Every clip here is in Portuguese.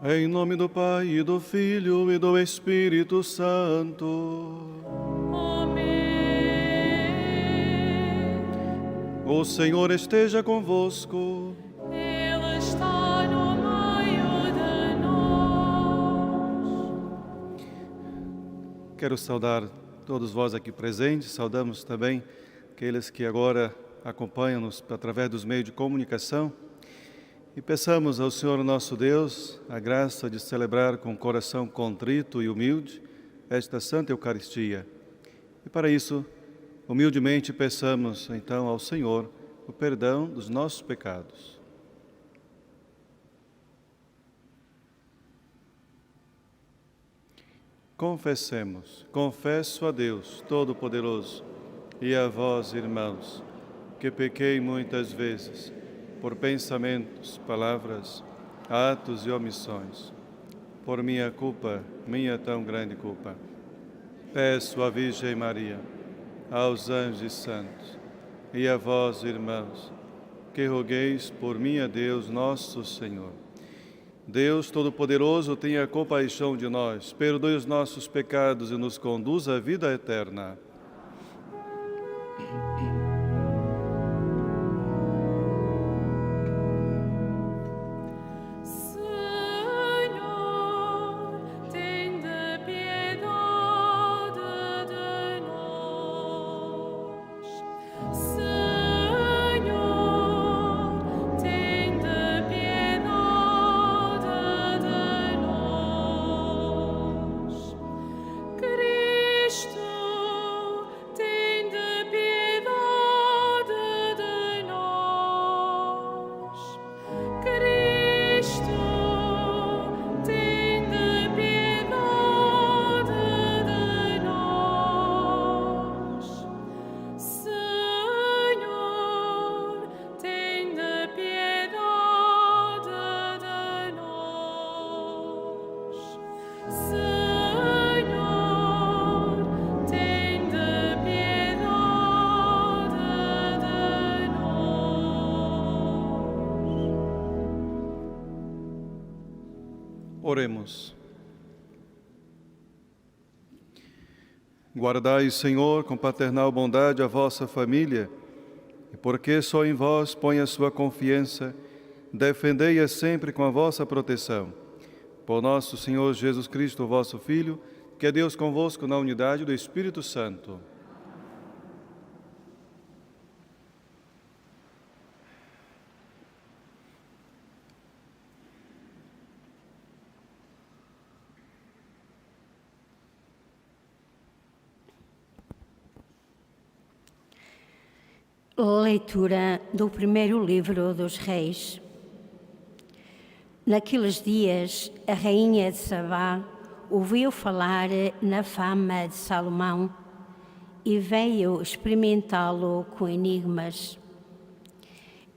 Em nome do Pai, e do Filho, e do Espírito Santo. Amém. O Senhor esteja convosco. Ele está no meio de nós. Quero saudar todos vós aqui presentes. Saudamos também aqueles que agora acompanham-nos através dos meios de comunicação. E peçamos ao Senhor nosso Deus a graça de celebrar com coração contrito e humilde esta Santa Eucaristia. E para isso, humildemente peçamos então ao Senhor o perdão dos nossos pecados. Confessemos. Confesso a Deus Todo-Poderoso e a vós, irmãos, que pequei muitas vezes, por pensamentos, palavras, atos e omissões, por minha culpa, minha tão grande culpa. Peço à Virgem Maria, aos anjos e santos, e a vós, irmãos, que rogueis por mim a Deus nosso Senhor. Deus Todo-Poderoso, tenha compaixão de nós, perdoe os nossos pecados e nos conduza à vida eterna. Oremos. Guardai, Senhor, com paternal bondade a vossa família, e porque só em vós põe a sua confiança, defendei-a sempre com a vossa proteção. Por nosso Senhor Jesus Cristo, vosso Filho, que é Deus convosco na unidade do Espírito Santo. Leitura do primeiro livro dos Reis. Naqueles dias, a rainha de Sabá ouviu falar na fama de Salomão e veio experimentá-lo com enigmas.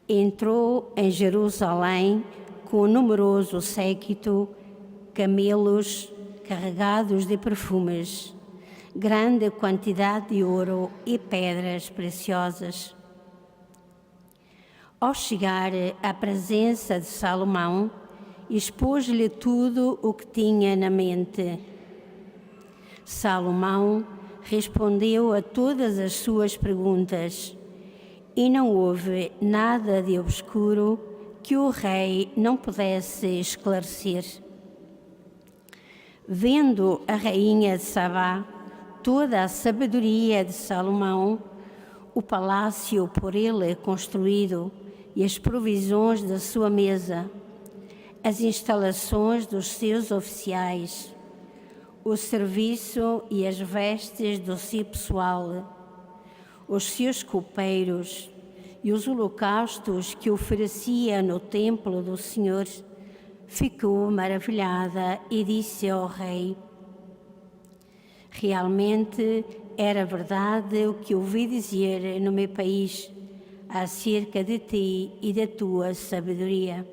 Entrou em Jerusalém com um numeroso séquito, camelos carregados de perfumes, grande quantidade de ouro e pedras preciosas. Ao chegar à presença de Salomão, expôs-lhe tudo o que tinha na mente. Salomão respondeu a todas as suas perguntas, e não houve nada de obscuro que o rei não pudesse esclarecer. Vendo a rainha de Sabá toda a sabedoria de Salomão, o palácio por ele construído e as provisões da sua mesa, as instalações dos seus oficiais, o serviço e as vestes do seu pessoal, os seus copeiros e os holocaustos que oferecia no templo do Senhor, ficou maravilhada e disse ao rei: realmente era verdade o que ouvi dizer no meu país acerca de ti e da tua sabedoria.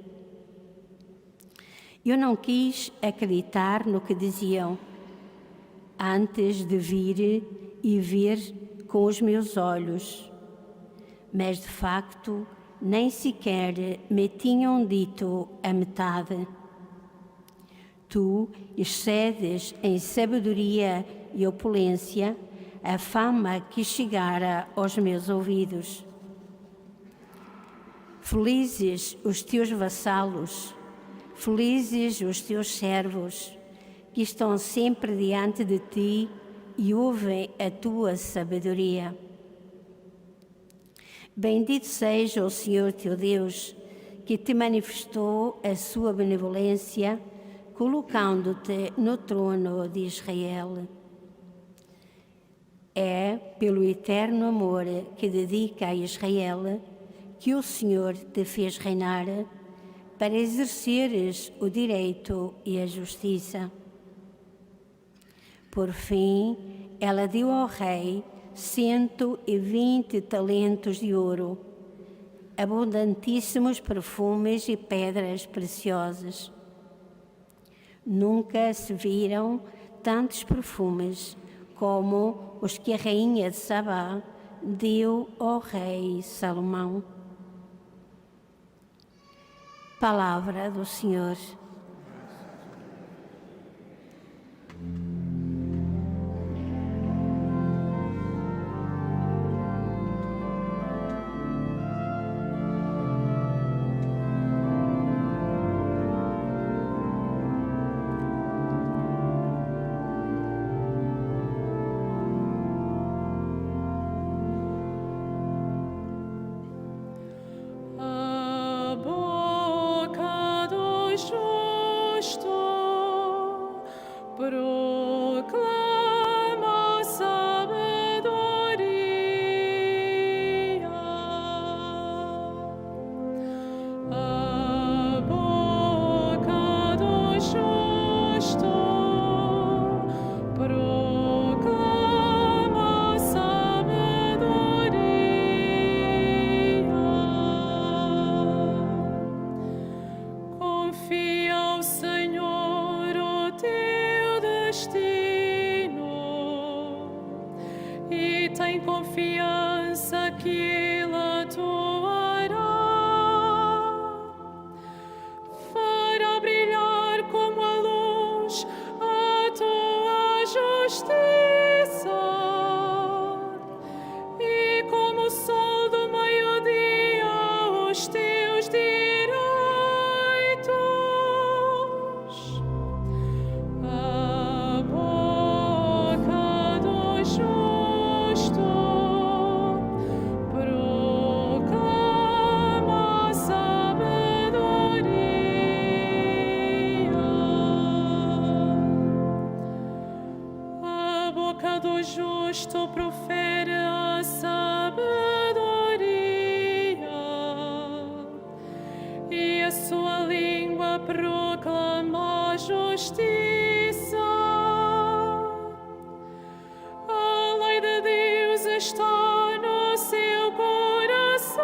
Eu não quis acreditar no que diziam, antes de vir e ver com os meus olhos, mas de facto nem sequer me tinham dito a metade. Tu excedes em sabedoria e opulência a fama que chegara aos meus ouvidos. Felizes os teus vassalos, felizes os teus servos, que estão sempre diante de ti e ouvem a tua sabedoria. Bendito seja o Senhor teu Deus, que te manifestou a sua benevolência, colocando-te no trono de Israel. É pelo eterno amor que dedica a Israel que o Senhor te fez reinar, para exerceres o direito e a justiça. Por fim, ela deu ao rei 120 talentos de ouro, abundantíssimos perfumes e pedras preciosas. Nunca se viram tantos perfumes como os que a rainha de Sabá deu ao rei Salomão. Palavra do Senhor. A boca do justo proclama sabedoria. A boca do justo proclama sabedoria. Confia ao Senhor o teu destino e tem confiança que Ele atuará. Fará brilhar como a luz a tua justiça e como o sol do meio-dia os teus direitos. A boca do justo proclama sabedoria. A boca do justo profere a sabedoria e a sua língua proclama a justiça. A lei de Deus está no seu coração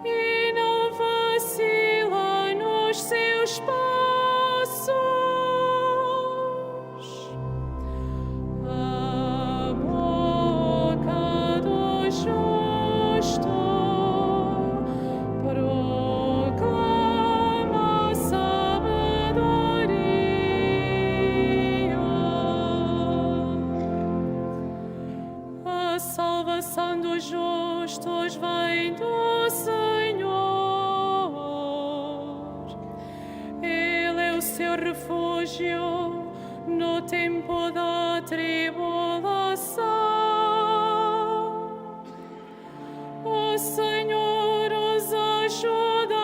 e não vacila nos seus passos. A boca do justo proclama sabedoria. A salvação dos justos vem do Senhor. Ele é o seu refúgio no tempo da tribulação. O Senhor os ajuda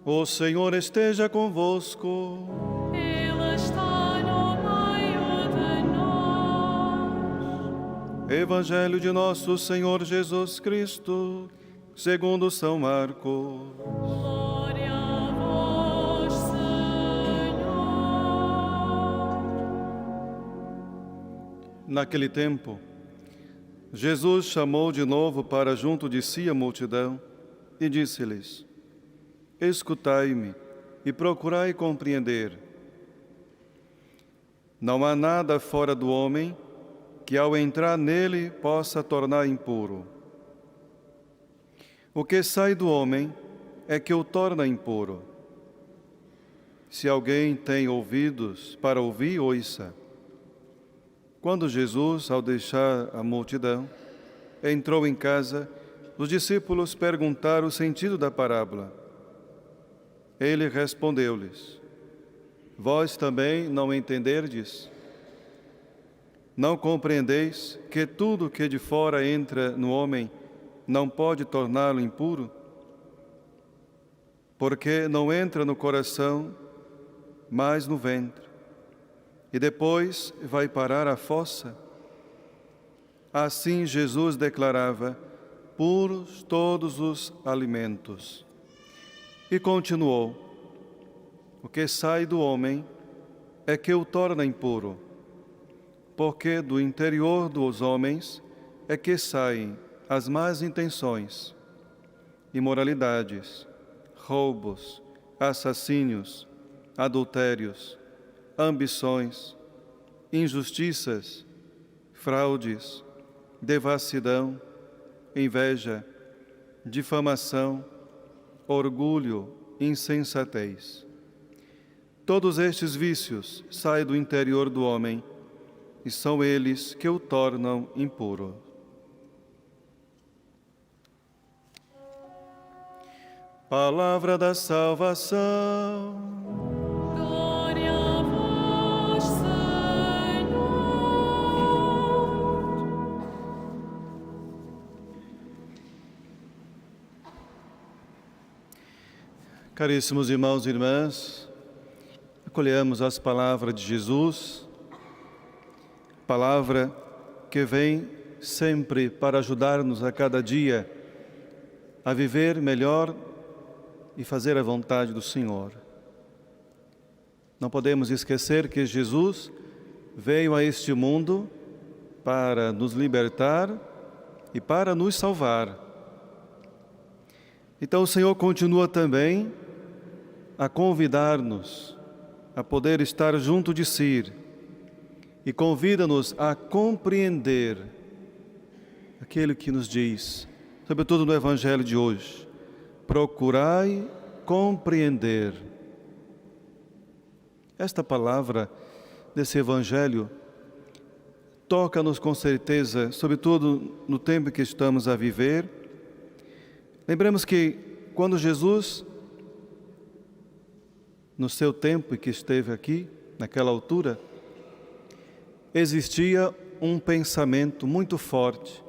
O Senhor esteja convosco. Ele está no meio de nós. Evangelho de nosso Senhor Jesus Cristo, segundo São Marcos. Glória a vós, Senhor. Naquele tempo, Jesus chamou de novo para junto de si a multidão e disse-lhes: Escutai-me e procurai compreender. Não há nada fora do homem que ao entrar nele possa tornar impuro. O que sai do homem é que o torna impuro. Se alguém tem ouvidos para ouvir, ouça. Quando Jesus, ao deixar a multidão, entrou em casa, os discípulos perguntaram o sentido da parábola. Ele respondeu-lhes: Vós também não entenderdes? Não compreendeis que tudo que de fora entra no homem não pode torná-lo impuro? Porque não entra no coração, mas no ventre, e depois vai parar à fossa. Assim Jesus declarava: puros todos os alimentos. E continuou: o que sai do homem é que o torna impuro, porque do interior dos homens é que saem as más intenções, imoralidades, roubos, assassínios, adultérios, ambições, injustiças, fraudes, devassidão, inveja, difamação, orgulho, insensatez. Todos estes vícios saem do interior do homem e são eles que o tornam impuro. Palavra da salvação. Glória a vós, Senhor. Caríssimos irmãos e irmãs, acolhemos as palavras de Jesus, palavra que vem sempre para ajudar-nos a cada dia a viver melhor e fazer a vontade do Senhor. Não podemos esquecer que Jesus veio a este mundo para nos libertar e para nos salvar. Então o Senhor continua também a convidar-nos a poder estar junto de si e convida-nos a compreender aquilo que nos diz, sobretudo no Evangelho de hoje: procurai compreender. Esta palavra desse Evangelho toca-nos com certeza, sobretudo no tempo que estamos a viver. Lembremos que quando Jesus, no seu tempo que esteve aqui, naquela altura, existia um pensamento muito forte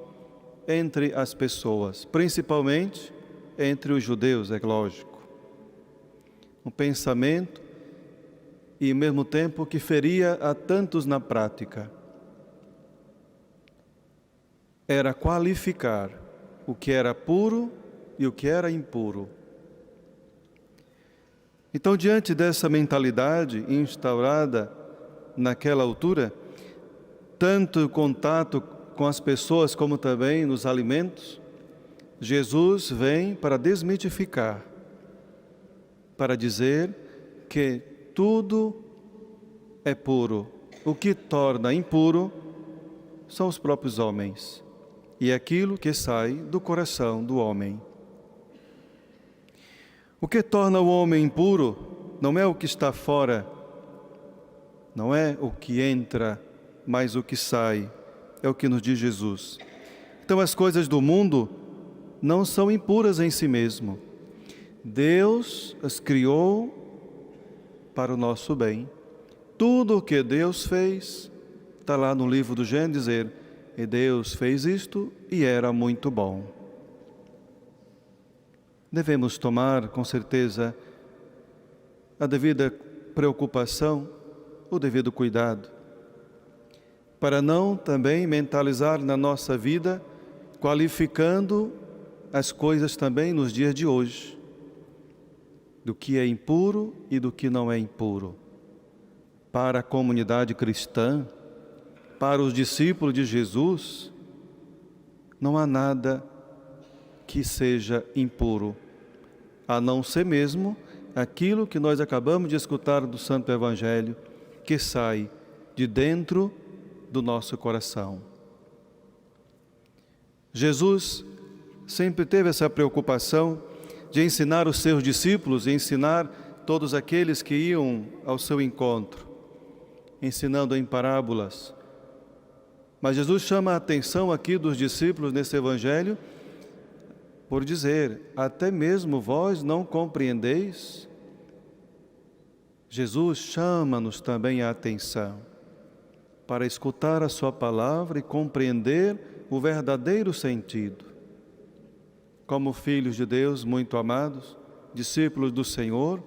entre as pessoas, principalmente entre os judeus, é lógico. Um pensamento e, ao mesmo tempo, que feria a tantos na prática. Era qualificar o que era puro e o que era impuro. Então, diante dessa mentalidade instaurada naquela altura, tanto o contato com as pessoas como também nos alimentos, Jesus vem para desmitificar, para dizer que tudo é puro. O que torna impuro são os próprios homens e aquilo que sai do coração do homem. O que torna o homem impuro não é o que está fora, não é o que entra, mas o que sai, é o que nos diz Jesus. Então as coisas do mundo não são impuras em si mesmo. Deus as criou para o nosso bem. Tudo o que Deus fez, está lá no livro do Gênesis, dizer: e Deus fez isto e era muito bom. Devemos tomar, com certeza, a devida preocupação, o devido cuidado, para não também mentalizar na nossa vida, qualificando as coisas também nos dias de hoje, do que é impuro e do que não é impuro. Para a comunidade cristã, para os discípulos de Jesus, não há nada que seja impuro, a não ser mesmo aquilo que nós acabamos de escutar do Santo Evangelho, que sai de dentro do nosso coração. Jesus sempre teve essa preocupação de ensinar os seus discípulos e ensinar todos aqueles que iam ao seu encontro, ensinando em parábolas. Mas Jesus chama a atenção aqui dos discípulos nesse Evangelho por dizer: até mesmo vós não compreendeis? Jesus chama-nos também a atenção para escutar a sua palavra e compreender o verdadeiro sentido. Como filhos de Deus muito amados, discípulos do Senhor,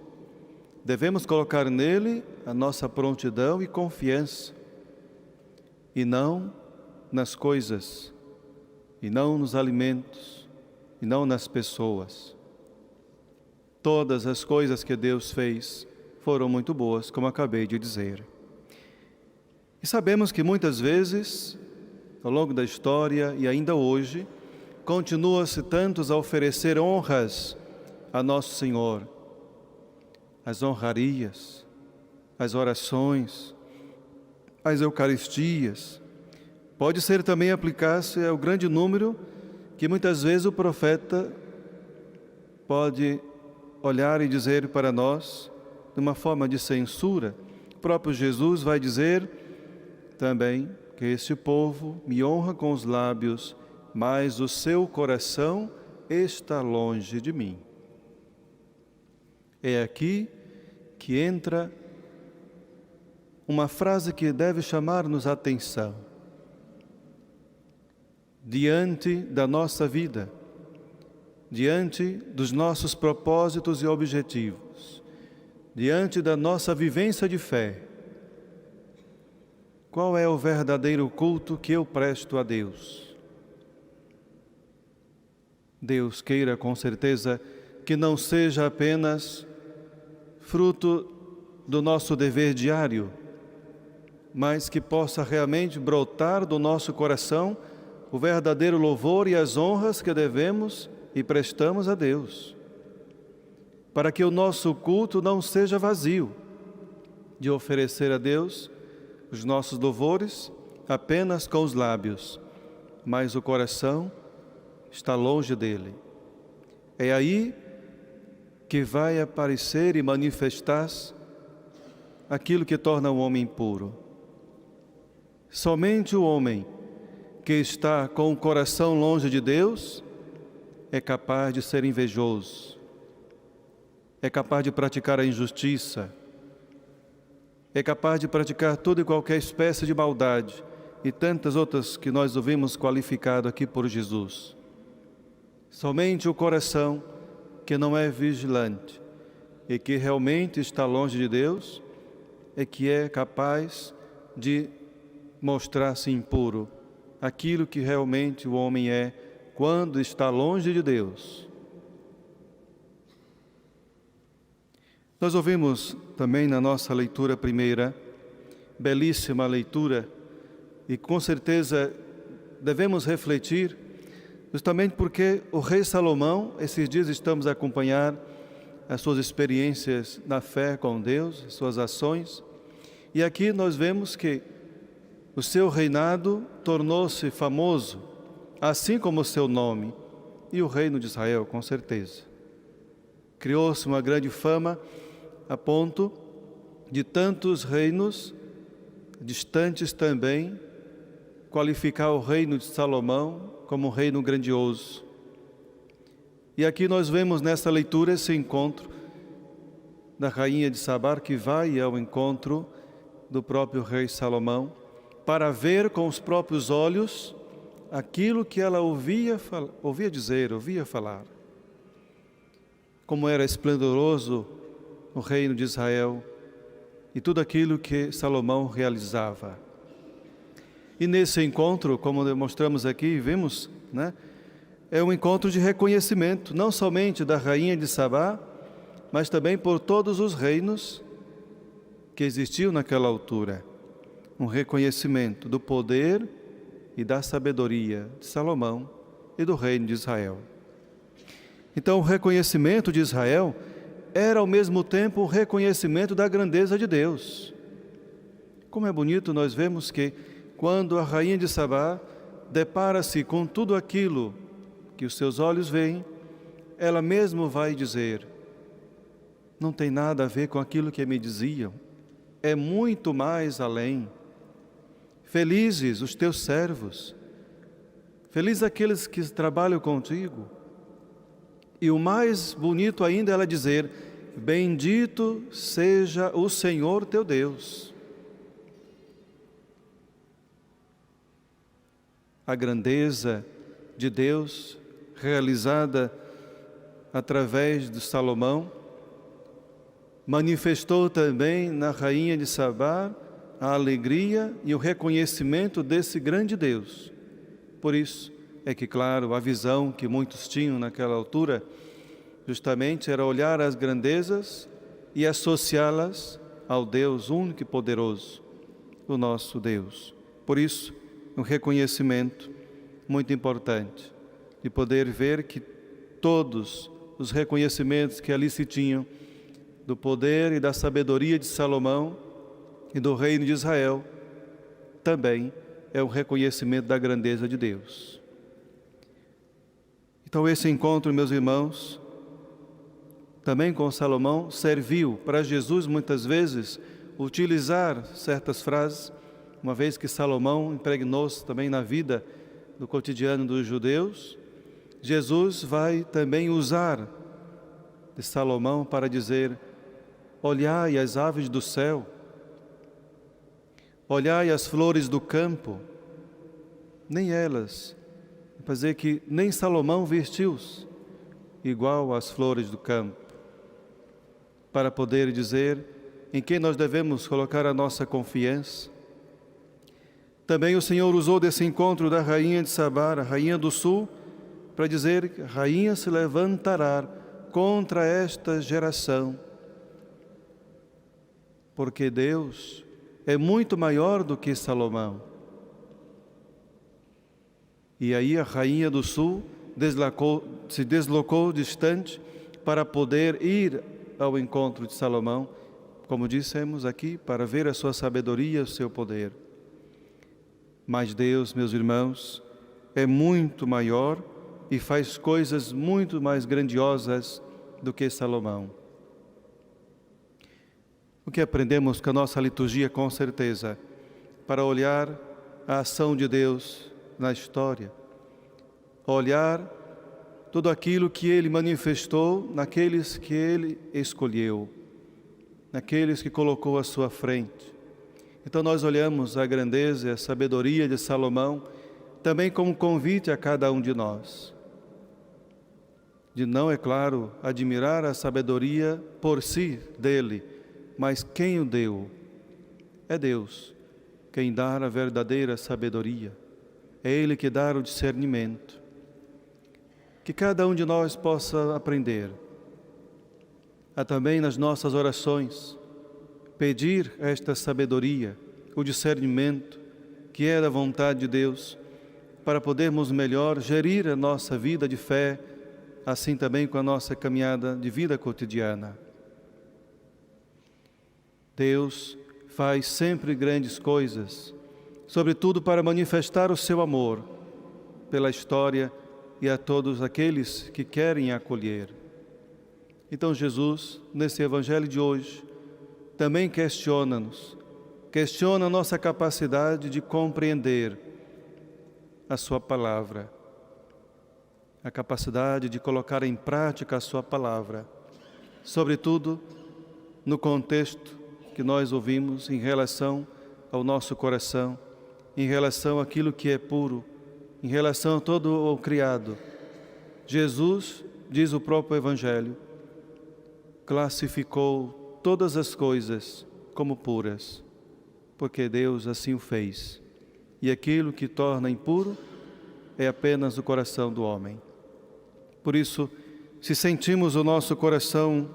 devemos colocar nele a nossa prontidão e confiança, e não nas coisas, e não nos alimentos, e não nas pessoas. Todas as coisas que Deus fez foram muito boas, como acabei de dizer. E sabemos que muitas vezes, ao longo da história e ainda hoje, continua-se tantos a oferecer honras a Nosso Senhor. As honrarias, as orações, as eucaristias. Pode ser também aplicar-se ao grande número que muitas vezes o profeta pode olhar e dizer para nós, de uma forma de censura. O próprio Jesus vai dizer também que este povo me honra com os lábios, mas o seu coração está longe de mim. É aqui que entra uma frase que deve chamar-nos a atenção. Diante da nossa vida, diante dos nossos propósitos e objetivos, diante da nossa vivência de fé, qual é o verdadeiro culto que eu presto a Deus? Deus queira com certeza que não seja apenas fruto do nosso dever diário, mas que possa realmente brotar do nosso coração o verdadeiro louvor e as honras que devemos e prestamos a Deus, para que o nosso culto não seja vazio, de oferecer a Deus os nossos louvores apenas com os lábios, mas o coração está longe dele. É aí que vai aparecer e manifestar-se aquilo que torna o homem impuro. Somente o homem que está com o coração longe de Deus é capaz de ser invejoso, é capaz de praticar a injustiça, é capaz de praticar toda e qualquer espécie de maldade e tantas outras que nós ouvimos qualificado aqui por Jesus. Somente o coração que não é vigilante e que realmente está longe de Deus é que é capaz de mostrar-se impuro, aquilo que realmente o homem é quando está longe de Deus. Nós ouvimos também na nossa leitura primeira, belíssima leitura, e com certeza devemos refletir, justamente porque o rei Salomão, esses dias estamos a acompanhar as suas experiências na fé com Deus, as suas ações, e aqui nós vemos que o seu reinado tornou-se famoso, assim como o seu nome, e o reino de Israel, com certeza. Criou-se uma grande fama a ponto de tantos reinos distantes também qualificar o reino de Salomão como um reino grandioso. E aqui nós vemos nessa leitura esse encontro da rainha de Sabá, que vai ao encontro do próprio rei Salomão, para ver com os próprios olhos aquilo que ela ouvia dizer, ouvia falar. Como era esplendoroso o reino de Israel e tudo aquilo que Salomão realizava. E nesse encontro, como demonstramos aqui, vimos, né, é um encontro de reconhecimento, não somente da rainha de Sabá, mas também por todos os reinos que existiam naquela altura. Um reconhecimento do poder e da sabedoria de Salomão e do reino de Israel. Então, o reconhecimento de Israel era ao mesmo tempo o reconhecimento da grandeza de Deus. Como é bonito nós vemos que quando a rainha de Sabá depara-se com tudo aquilo que os seus olhos veem, ela mesma vai dizer: não tem nada a ver com aquilo que me diziam, é muito mais além. Felizes os teus servos, felizes aqueles que trabalham contigo. E o mais bonito ainda é ela dizer: bendito seja o Senhor teu Deus. A grandeza de Deus realizada através de Salomão manifestou também na rainha de Sabá a alegria e o reconhecimento desse grande Deus. Por isso é que, claro, a visão que muitos tinham naquela altura justamente era olhar as grandezas e associá-las ao Deus único e poderoso, o nosso Deus. Por isso, um reconhecimento muito importante de poder ver que todos os reconhecimentos que ali se tinham do poder e da sabedoria de Salomão e do reino de Israel também é um reconhecimento da grandeza de Deus. Então esse encontro, meus irmãos, também com Salomão, serviu para Jesus muitas vezes utilizar certas frases, uma vez que Salomão impregnou-se também na vida do cotidiano dos judeus. Jesus vai também usar de Salomão para dizer: olhai as aves do céu, olhai as flores do campo, nem elas, para dizer que nem Salomão vestiu-se igual às flores do campo, para poder dizer em quem nós devemos colocar a nossa confiança. Também o Senhor usou desse encontro da rainha de Sabá, a rainha do sul, para dizer que a rainha se levantará contra esta geração, porque Deus é muito maior do que Salomão. E aí a rainha do sul se deslocou distante para poder ir ao encontro de Salomão, como dissemos aqui, para ver a sua sabedoria e o seu poder. Mas Deus, meus irmãos, é muito maior e faz coisas muito mais grandiosas do que Salomão. O que aprendemos com a nossa liturgia, com certeza, para olhar a ação de Deus na história, olhar tudo aquilo que Ele manifestou naqueles que Ele escolheu, naqueles que colocou à sua frente. Então nós olhamos a grandeza e a sabedoria de Salomão também como convite a cada um de nós, de não, é claro, admirar a sabedoria por si dele, mas quem o deu? É Deus, quem dá a verdadeira sabedoria. É Ele que dá o discernimento. Que cada um de nós possa aprender a também nas nossas orações pedir esta sabedoria, o discernimento, que é da vontade de Deus, para podermos melhor gerir a nossa vida de fé, assim também com a nossa caminhada de vida cotidiana. Deus faz sempre grandes coisas, sobretudo para manifestar o seu amor pela história e a todos aqueles que querem acolher. Então Jesus, nesse Evangelho de hoje, também questiona-nos, questiona a nossa capacidade de compreender a sua palavra, a capacidade de colocar em prática a sua palavra, sobretudo no contexto que nós ouvimos em relação ao nosso coração, em relação àquilo que é puro, em relação a todo o criado. Jesus, diz o próprio Evangelho, classificou todas as coisas como puras, porque Deus assim o fez. E aquilo que torna impuro é apenas o coração do homem. Por isso, se sentimos o nosso coração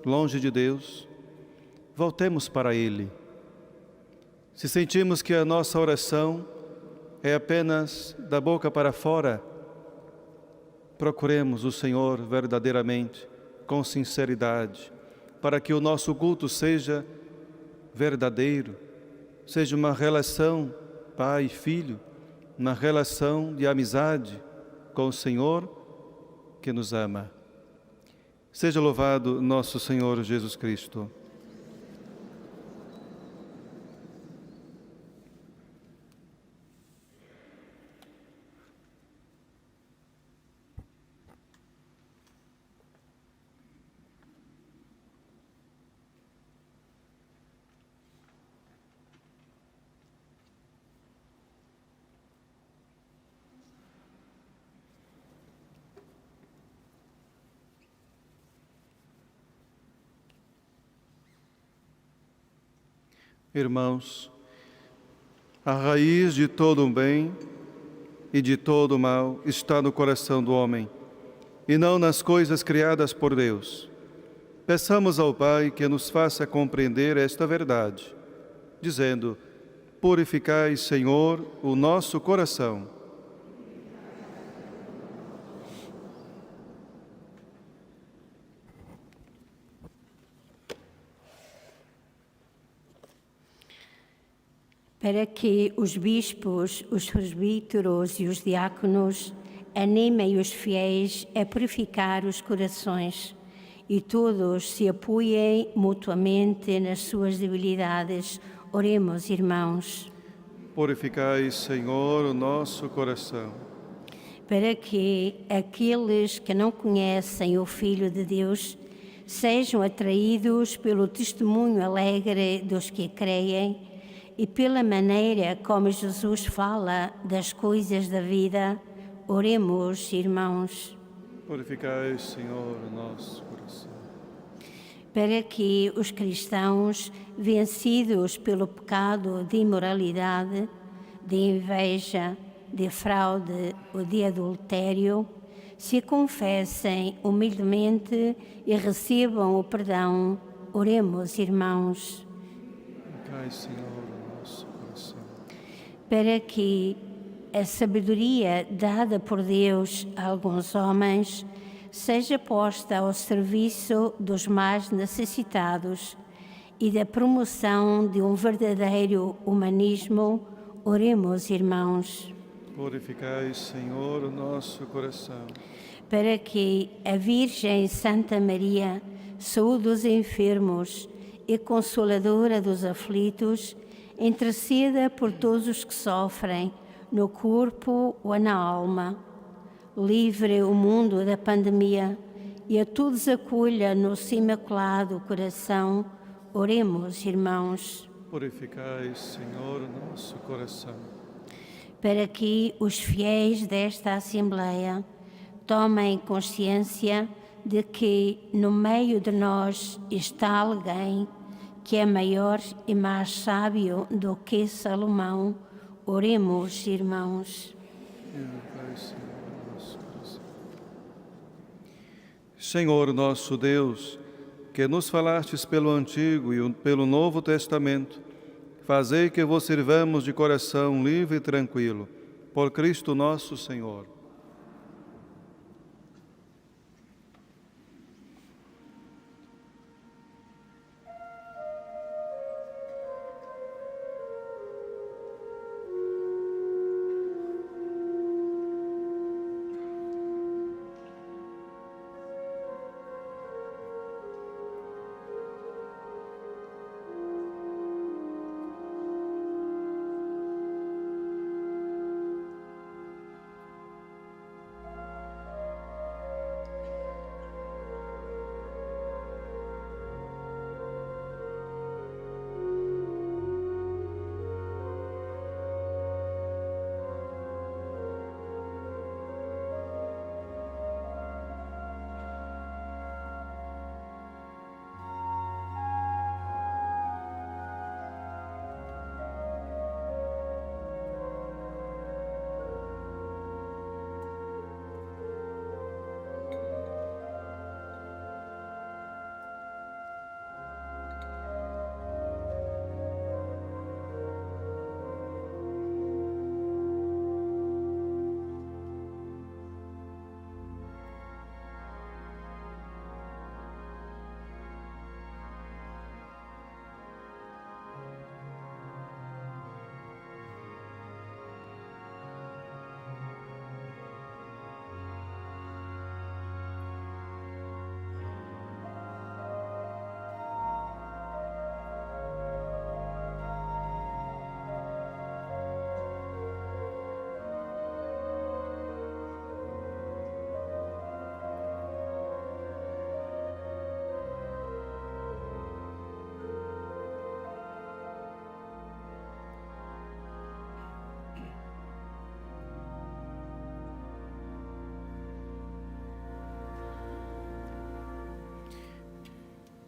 longe de Deus, voltemos para Ele. Se sentimos que a nossa oração é apenas da boca para fora, procuremos o Senhor verdadeiramente, com sinceridade, para que o nosso culto seja verdadeiro, seja uma relação pai e filho, uma relação de amizade com o Senhor que nos ama. Seja louvado nosso Senhor Jesus Cristo. Irmãos, a raiz de todo o bem e de todo o mal está no coração do homem, e não nas coisas criadas por Deus. Peçamos ao Pai que nos faça compreender esta verdade, dizendo: purificai, Senhor, o nosso coração. Para que os bispos, os presbíteros e os diáconos animem os fiéis a purificar os corações e todos se apoiem mutuamente nas suas debilidades. Oremos, irmãos. Purificai, Senhor, o nosso coração. Para que aqueles que não conhecem o Filho de Deus sejam atraídos pelo testemunho alegre dos que creem e pela maneira como Jesus fala das coisas da vida. Oremos, irmãos. Purificai, Senhor, o nosso coração. Para que os cristãos, vencidos pelo pecado de imoralidade, de inveja, de fraude ou de adultério, se confessem humildemente e recebam o perdão. Oremos, irmãos. Purificai, Senhor, o nosso coração. Para que a sabedoria dada por Deus a alguns homens seja posta ao serviço dos mais necessitados e da promoção de um verdadeiro humanismo. Oremos, irmãos. Purificai, Senhor, o nosso coração. Para que a Virgem Santa Maria, saúde os enfermos e consoladora dos aflitos, interceda por todos os que sofrem, no corpo ou na alma. Livre o mundo da pandemia e a todos acolha no seu imaculado coração. Oremos, irmãos. Purificai, Senhor, o nosso coração. Para que os fiéis desta Assembleia tomem consciência de que no meio de nós está alguém que é maior e mais sábio do que Salomão. Oremos, irmãos. Purificai, Senhor, o nosso coração. Senhor nosso Deus, que nos falastes pelo Antigo e pelo Novo Testamento, fazei que vos sirvamos de coração livre e tranquilo, por Cristo nosso Senhor.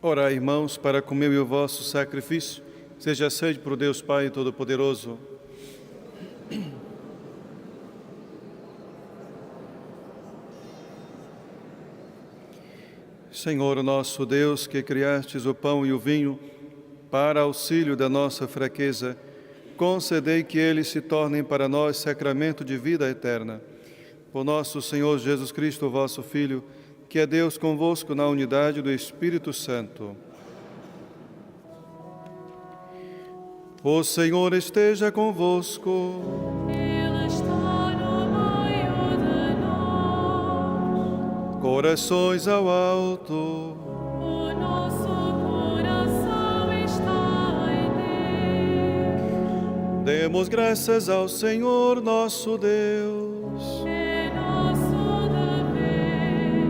Orai, irmãos, para que o meu e o vosso sacrifício seja aceito por Deus Pai Todo-Poderoso. Senhor nosso Deus, que criastes o pão e o vinho para auxílio da nossa fraqueza, concedei que eles se tornem para nós sacramento de vida eterna. Por nosso Senhor Jesus Cristo, vosso Filho, que é Deus convosco na unidade do Espírito Santo. O Senhor esteja convosco. Ele está no meio de nós. Corações ao alto. O nosso coração está em Deus. Demos graças ao Senhor nosso Deus. É nosso dever,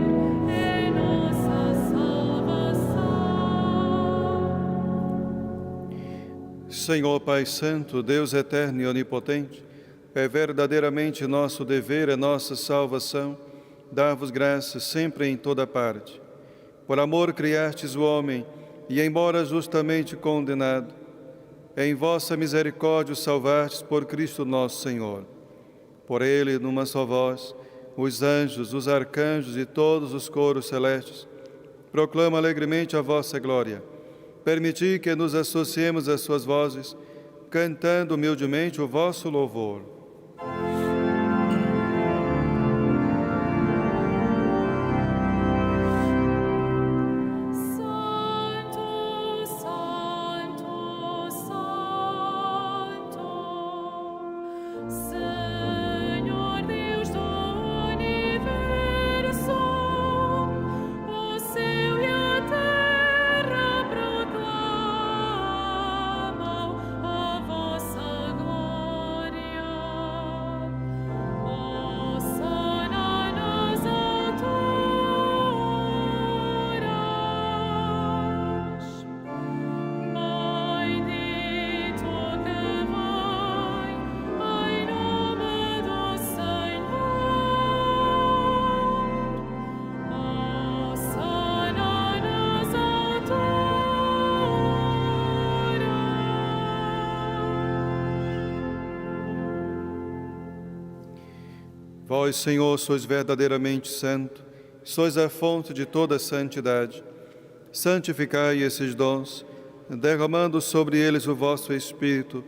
é nossa salvação. Senhor Pai Santo, Deus eterno e onipotente, é verdadeiramente nosso dever, é nossa salvação, dar-vos graças sempre e em toda parte. Por amor criastes o homem, e embora justamente condenado, em vossa misericórdia o salvastes por Cristo nosso Senhor. Por ele, numa só voz, os anjos, os arcanjos e todos os coros celestes proclamam alegremente a vossa glória. Permiti que nos associemos às suas vozes, cantando humildemente o vosso louvor. Santo, Santo, Santo, Senhor Deus do universo, o céu e a terra proclamam a vossa glória. Hosana nas alturas, bendito que vai em nome do Senhor. Hosana nas alturas. Vós, Senhor, sois verdadeiramente santo, sois a fonte de toda santidade. Santificai esses dons, derramando sobre eles o vosso Espírito,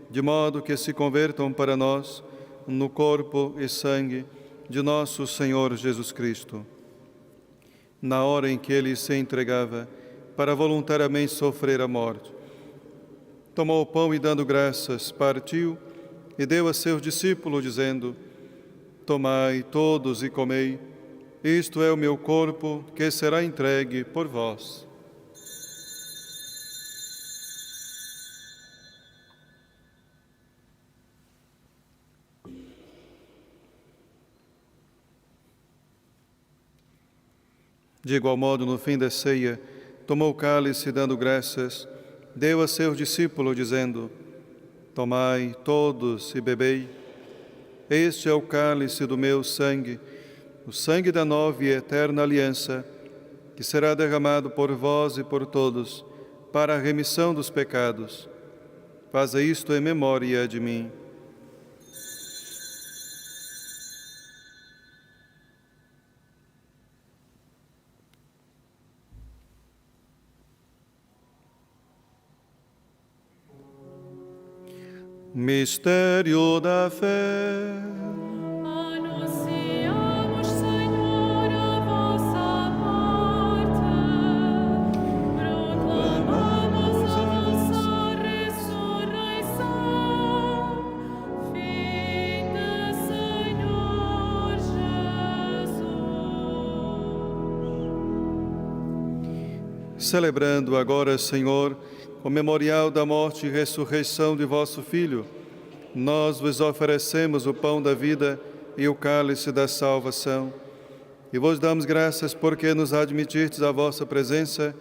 de modo que se convertam para nós no corpo e sangue de nosso Senhor Jesus Cristo. Na hora em que ele se entregava para voluntariamente sofrer a morte, tomou o pão e, dando graças, partiu e deu a seus discípulos, dizendo: Tomai todos e comei, isto é o meu corpo, que será entregue por vós. De igual modo, no fim da ceia, tomou o cálice, dando graças, deu a seus discípulos, dizendo: Tomai todos e bebei. Este é o cálice do meu sangue, o sangue da nova e eterna aliança, que será derramado por vós e por todos, para a remissão dos pecados. Faze isto em memória de mim. Mistério da fé. Anunciamos, Senhor, a vossa morte, proclamamos a vossa ressurreição, vinde, Senhor Jesus. Celebrando agora, Senhor, o memorial da morte e ressurreição de vosso Filho, nós vos oferecemos o pão da vida e o cálice da salvação, e vos damos graças porque nos admitistes à vossa presença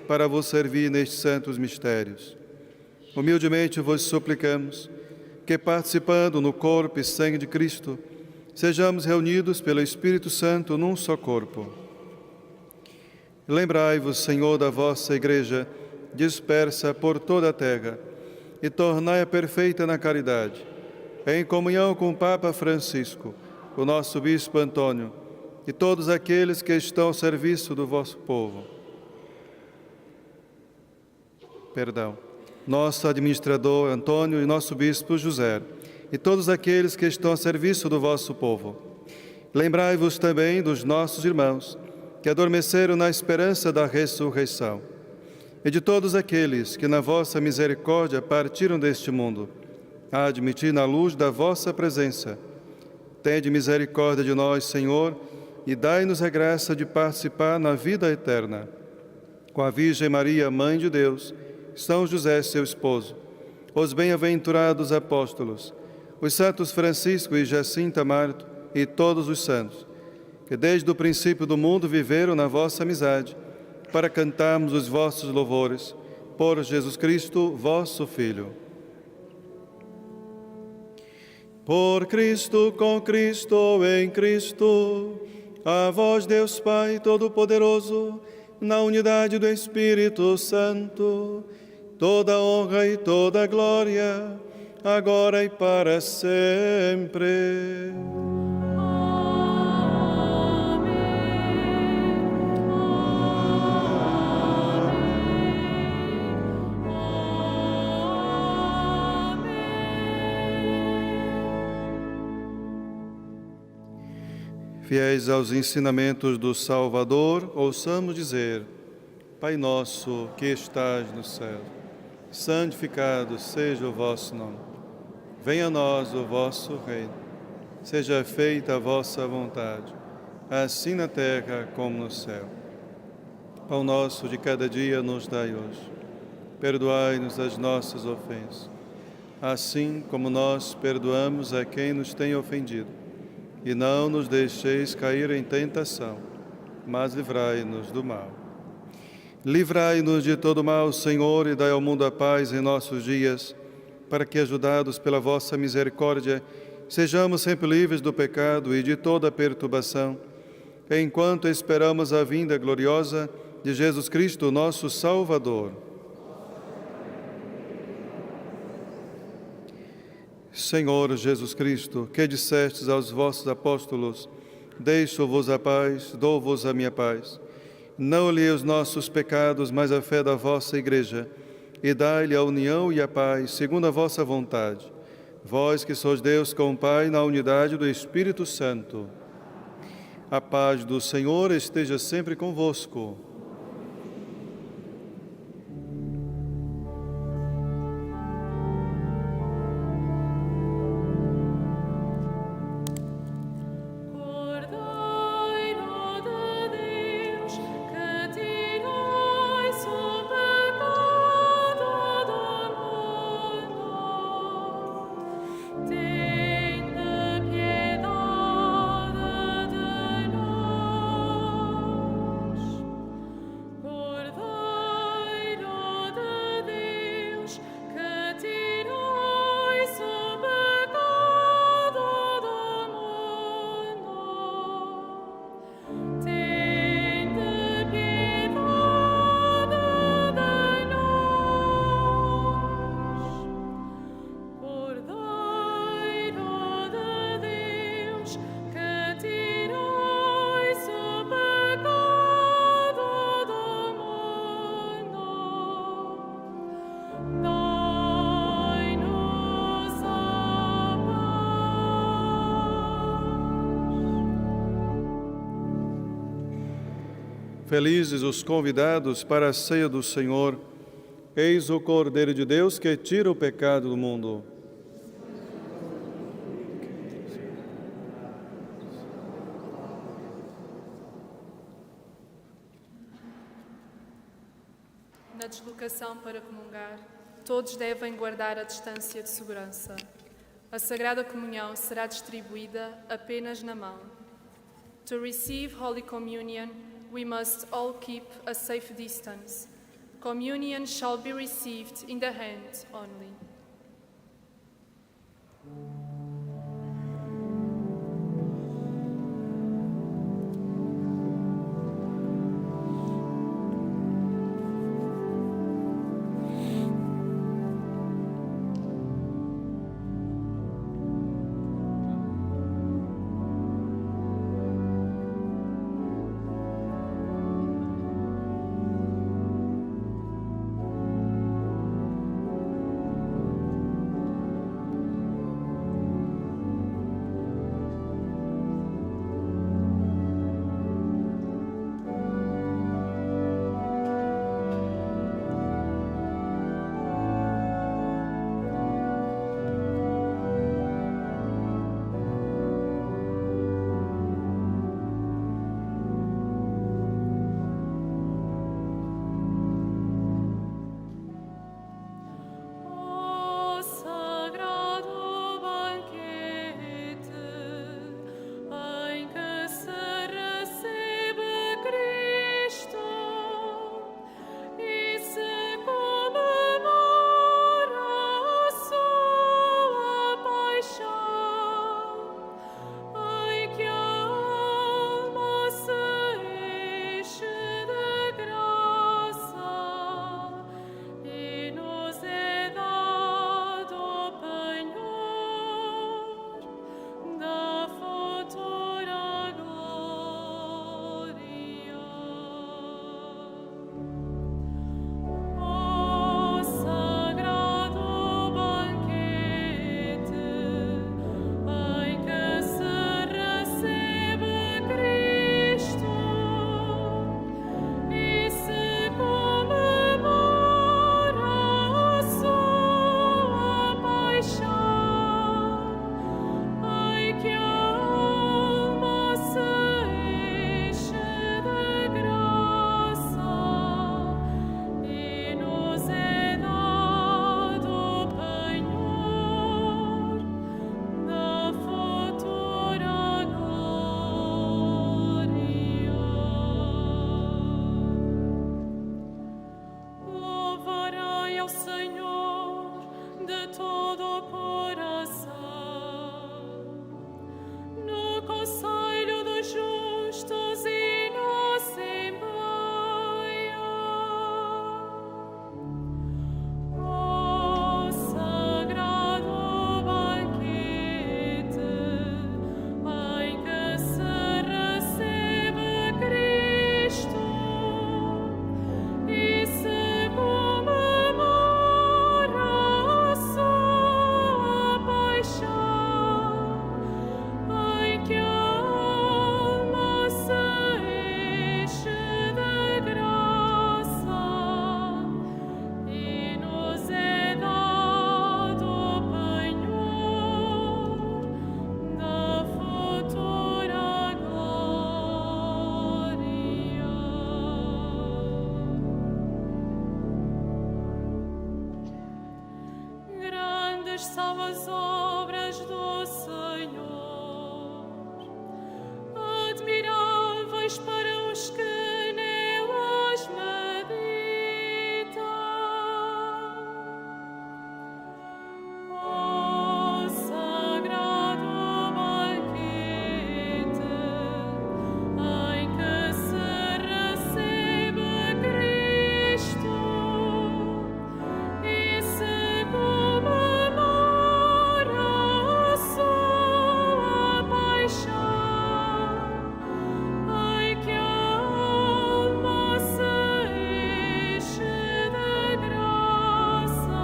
para vos servir nestes santos mistérios. Humildemente vos suplicamos que, participando no corpo e sangue de Cristo, sejamos reunidos pelo Espírito Santo num só corpo. Lembrai-vos, Senhor, da vossa Igreja, dispersa por toda a terra, e tornai-a perfeita na caridade, em comunhão com o Papa Francisco, o nosso Bispo Antônio, e todos aqueles que estão ao serviço do vosso povo. Nosso administrador Antônio e nosso Bispo José, e todos aqueles que estão ao serviço do vosso povo. Lembrai-vos também dos nossos irmãos, que adormeceram na esperança da ressurreição, e de todos aqueles que na vossa misericórdia partiram deste mundo, a admitir na luz da vossa presença. Tende misericórdia de nós, Senhor, e dai-nos a graça de participar na vida eterna. Com a Virgem Maria, Mãe de Deus, São José, seu esposo, os bem-aventurados apóstolos, os santos Francisco e Jacinta Marto e todos os santos, que desde o princípio do mundo viveram na vossa amizade, para cantarmos os vossos louvores, por Jesus Cristo, vosso Filho. Por Cristo, com Cristo, em Cristo, a vós, Deus Pai Todo-Poderoso, na unidade do Espírito Santo, toda honra e toda glória, agora e para sempre. Fiéis aos ensinamentos do Salvador, ouçamos dizer: Pai nosso que estás no céu, santificado seja o vosso nome. Venha a nós o vosso reino. Seja feita a vossa vontade, assim na terra como no céu. Pão nosso de cada dia nos dai hoje. Perdoai-nos as nossas ofensas, assim como nós perdoamos a quem nos tem ofendido. E não nos deixeis cair em tentação, mas livrai-nos do mal. Livrai-nos de todo mal, Senhor, e dai ao mundo a paz em nossos dias, para que, ajudados pela vossa misericórdia, sejamos sempre livres do pecado e de toda perturbação, enquanto esperamos a vinda gloriosa de Jesus Cristo, nosso Salvador. Senhor Jesus Cristo, que dissestes aos vossos apóstolos: deixo-vos a paz, dou-vos a minha paz. Não olhei os nossos pecados, mas a fé da vossa Igreja, e dai-lhe a união e a paz, segundo a vossa vontade. Vós que sois Deus com o Pai, na unidade do Espírito Santo. A paz do Senhor esteja sempre convosco. Felizes os convidados para a ceia do Senhor. Eis o Cordeiro de Deus que tira o pecado do mundo. Na deslocação para comungar, todos devem guardar a distância de segurança. A Sagrada Comunhão será distribuída apenas na mão. To receive Holy Communion, we must all keep a safe distance. Communion shall be received in the hand only. são as obras do Senhor, admiráveis para os que nelas meditam. Ó sagrado banquete em que se recebe Cristo e se comemora a sua paixão, em que a alma se enche de graça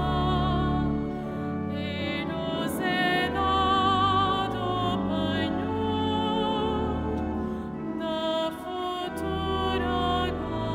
e nos é dado o penhor da futura glória.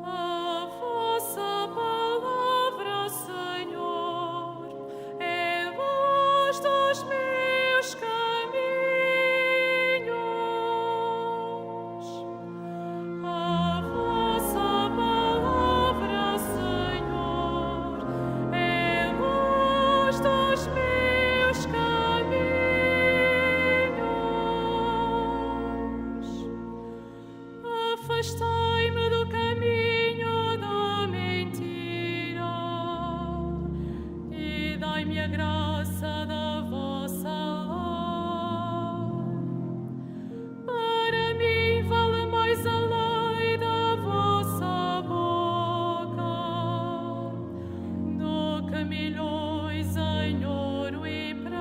A vossa palavra, Senhor, é a luz dos meus caminhos. A vossa palavra, Senhor, é a luz dos meus caminhos. Afastai-me do caminho da mentira e dai-me a graça da vossa lei. Para mim vale mais a lei da vossa boca do que milhões em ouro e prata.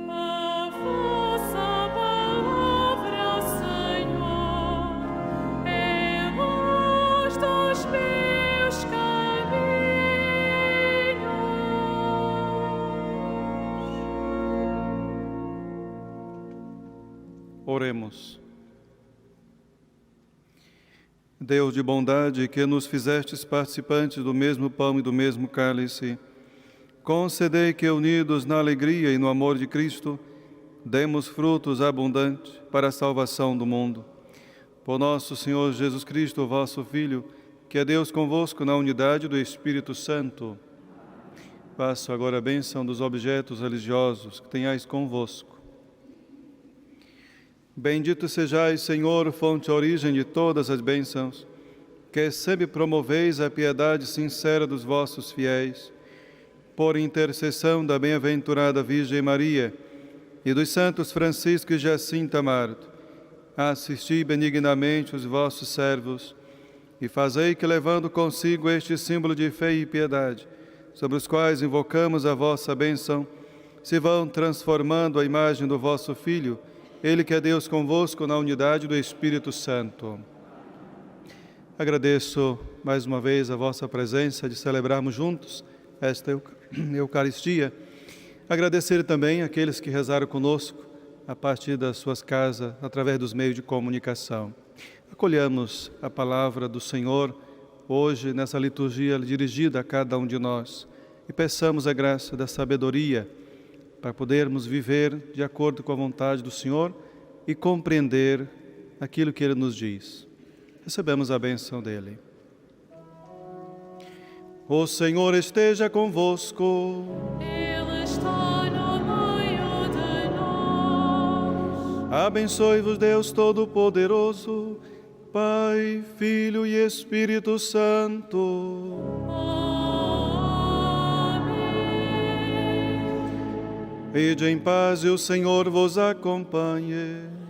A vossa palavra, Senhor, é a luz dos meus caminhos. Oremos. Deus de bondade, que nos fizestes participantes do mesmo pão e do mesmo cálice, concedei que, unidos na alegria e no amor de Cristo, demos frutos abundantes para a salvação do mundo. Por nosso Senhor Jesus Cristo, vosso Filho, que é Deus convosco na unidade do Espírito Santo. Passo agora a bênção dos objetos religiosos que tenhais convosco. Bendito sejais, Senhor, fonte e origem de todas as bênçãos, que sempre promoveis a piedade sincera dos vossos fiéis. por intercessão da bem-aventurada Virgem Maria e dos santos Francisco e Jacinta Marto, assisti benignamente os vossos servos e fazei que, levando consigo este símbolo de fé e piedade, sobre os quais invocamos a vossa bênção, se vão transformando a imagem do vosso Filho, Ele que é Deus convosco na unidade do Espírito Santo. Agradeço mais uma vez a vossa presença de celebrarmos juntos esta Eucaristia. Agradecer também àqueles que rezaram conosco a partir das suas casas, através dos meios de comunicação. Acolhamos a palavra do Senhor hoje nessa liturgia dirigida a cada um de nós e peçamos a graça da sabedoria para podermos viver de acordo com a vontade do Senhor e compreender aquilo que Ele nos diz. Recebemos a bênção dEle. O Senhor esteja convosco. Ele está no meio de nós. Abençoe-vos Deus Todo-Poderoso, Pai, Filho e Espírito Santo. Amém. Ide em paz e o Senhor vos acompanhe.